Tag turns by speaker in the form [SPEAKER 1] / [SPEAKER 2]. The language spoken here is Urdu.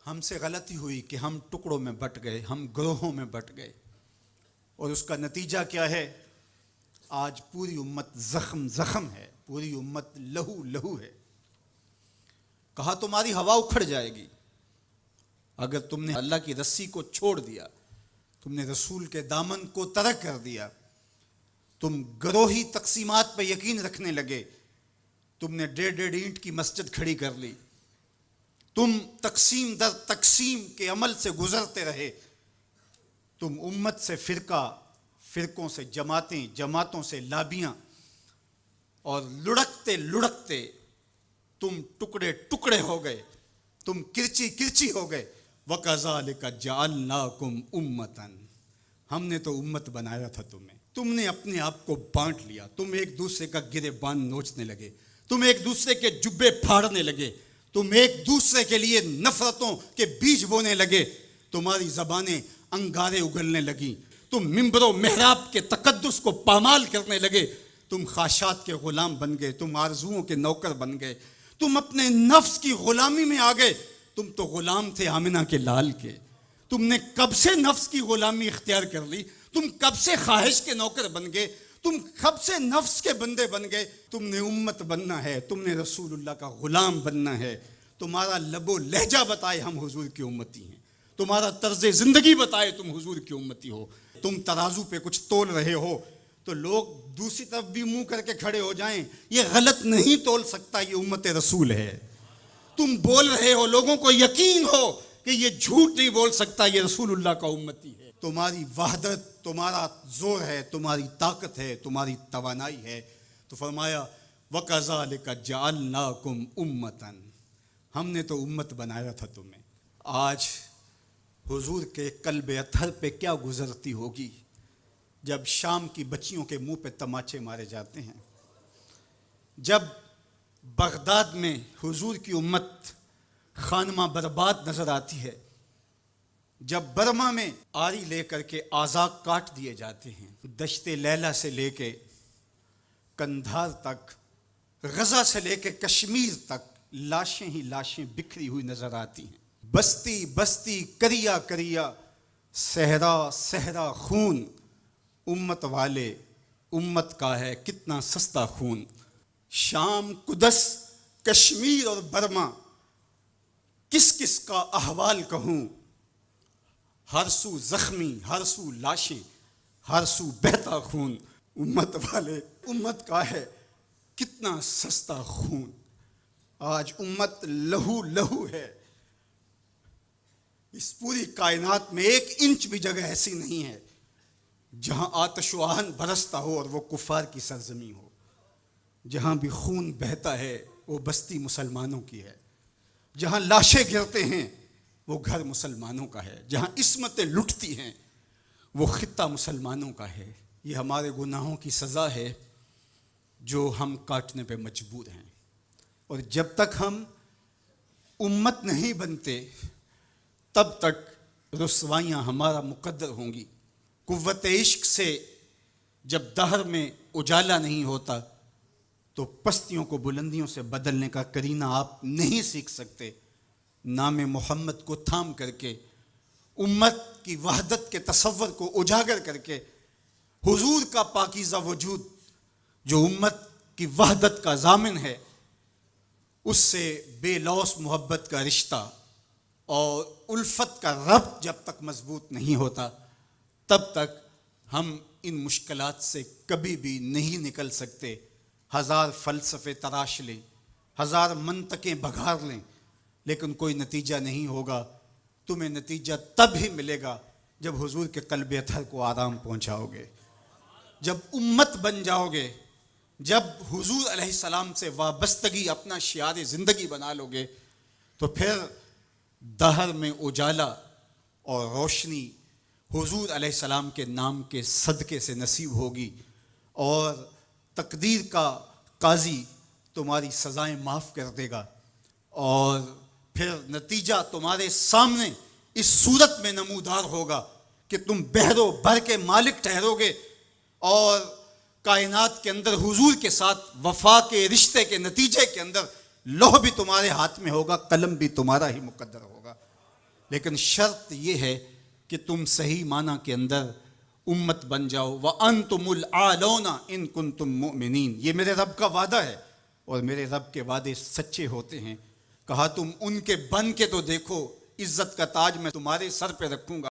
[SPEAKER 1] ہم سے غلطی ہوئی کہ ہم ٹکڑوں میں بٹ گئے، ہم گروہوں میں بٹ گئے، اور اس کا نتیجہ کیا ہے؟ آج پوری امت زخم زخم ہے، پوری امت لہو لہو ہے۔ کہا تمہاری ہوا اکھڑ جائے گی اگر تم نے اللہ کی رسی کو چھوڑ دیا، تم نے رسول کے دامن کو ترک کر دیا، تم گروہی تقسیمات پہ یقین رکھنے لگے، تم نے 1.5 اینٹ کی مسجد کھڑی کر لی، تم تقسیم در تقسیم کے عمل سے گزرتے رہے، تم امت سے فرقوں سے جماعتیں، جماعتوں سے لابیاں، اور لڑکتے لڑکتے تم ٹکڑے ٹکڑے ہو گئے، تم کرچی کرچی ہو گئے۔ وَكَذَلِكَ جَعَلْنَاكُمْ أُمَّةً، ہم نے تو امت بنایا تھا تمہیں، تم نے اپنے آپ کو بانٹ لیا، تم ایک دوسرے کا گریبان نوچنے لگے، تم ایک دوسرے کے جبے پھاڑنے لگے، تم ایک دوسرے کے لیے نفرتوں کے بیج بونے لگے، تمہاری زبانیں انگارے اگلنے لگیں، تم ممبر و محراب کے تقدس کو پامال کرنے لگے، تم خواہشات کے غلام بن گئے، تم آرزوؤں کے نوکر بن گئے، تم اپنے نفس کی غلامی میں آ گئے۔ تم تو غلام تھے آمنہ کے لال کے، تم نے کب سے نفس کی غلامی اختیار کر لی، تم کب سے خواہش کے نوکر بن گئے، تم کب سے نفس کے بندے بن گئے۔ تم نے امت بننا ہے، تم نے رسول اللہ کا غلام بننا ہے۔ تمہارا لب و لہجہ بتائے ہم حضور کی امتی ہیں، تمہارا طرز زندگی بتائے تم حضور کی امتی ہو۔ تم ترازو پہ کچھ تول رہے ہو تو لوگ دوسری طرف بھی منہ کر کے کھڑے ہو جائیں، یہ غلط نہیں تول سکتا، یہ امت رسول ہے۔ تم بول رہے ہو، لوگوں کو یقین ہو کہ یہ جھوٹ نہیں بول سکتا، یہ رسول اللہ کا امتی ہے۔ تمہاری وحدت، تمہارا زور ہے، تمہاری طاقت ہے، تمہاری توانائی ہے۔ تو فرمایا وَكَذَلِكَ جَعَلْنَاكُمْ أُمَّةً، ہم نے تو امت بنایا تھا تمہیں۔ آج حضور کے قلب اطہر پہ کیا گزرتی ہوگی جب شام کی بچیوں کے منہ پہ تماچے مارے جاتے ہیں، جب بغداد میں حضور کی امت خانمہ برباد نظر آتی ہے، جب برما میں آری لے کر کے اعضاء کاٹ دیے جاتے ہیں، دشت لیلہ سے لے کے کندھار تک، غزہ سے لے کے کشمیر تک لاشیں ہی لاشیں بکھری ہوئی نظر آتی ہیں، بستی بستی کریا کریا، صحرا صحرا خون، امت والے امت کا ہے کتنا سستا خون۔ شام، قدس، کشمیر اور برما، کس کس کا احوال کہوں، ہر سو زخمی، ہر سو لاشیں، ہر سو بہتا خون۔ امت والے امت کا ہے کتنا سستا خون۔ آج امت لہو لہو ہے، اس پوری کائنات میں 1 انچ بھی جگہ ایسی نہیں ہے جہاں آتش و آہن برستا ہو اور وہ کفار کی سرزمین ہو۔ جہاں بھی خون بہتا ہے وہ بستی مسلمانوں کی ہے، جہاں لاشیں گرتے ہیں وہ گھر مسلمانوں کا ہے، جہاں عصمتیں لٹتی ہیں وہ خطہ مسلمانوں کا ہے۔ یہ ہمارے گناہوں کی سزا ہے جو ہم کاٹنے پہ مجبور ہیں، اور جب تک ہم امت نہیں بنتے تب تک رسوائیاں ہمارا مقدر ہوں گی۔ قوت عشق سے جب دہر میں اجالا نہیں ہوتا تو پستیوں کو بلندیوں سے بدلنے کا قرینہ آپ نہیں سیکھ سکتے۔ نام محمد کو تھام کر کے، امت کی وحدت کے تصور کو اجاگر کر کے، حضور کا پاکیزہ وجود جو امت کی وحدت کا ضامن ہے، اس سے بے لوث محبت کا رشتہ اور الفت کا ربط جب تک مضبوط نہیں ہوتا تب تک ہم ان مشکلات سے کبھی بھی نہیں نکل سکتے۔ 1000 فلسفے تراش لیں، 1000 منطقیں بگھار لیں، لیکن کوئی نتیجہ نہیں ہوگا۔ تمہیں نتیجہ تب ہی ملے گا جب حضور کے قلب اطہر کو آرام پہنچاؤ گے، جب امت بن جاؤ گے، جب حضور علیہ السلام سے وابستگی اپنا شعار زندگی بنا لو گے، تو پھر دہر میں اجالا اور روشنی حضور علیہ السلام کے نام کے صدقے سے نصیب ہوگی، اور تقدیر کا قاضی تمہاری سزائیں معاف کر دے گا، اور پھر نتیجہ تمہارے سامنے اس صورت میں نمودار ہوگا کہ تم بحر و بر کے مالک ٹھہرو گے، اور کائنات کے اندر حضور کے ساتھ وفا کے رشتے کے نتیجے کے اندر لوح بھی تمہارے ہاتھ میں ہوگا، قلم بھی تمہارا ہی مقدر ہوگا۔ لیکن شرط یہ ہے کہ تم صحیح معنی کے اندر امت بن جاؤ. وَأَنْتُمُ الْأَعْلَوْنَ إِن كُنتُم مُؤْمِنِينَ. یہ میرے رب کا وعدہ ہے اور میرے رب کے وعدے سچے ہوتے ہیں. کہا تم ان کے بن کے تو دیکھو، عزت کا تاج میں تمہارے سر پہ رکھوں گا.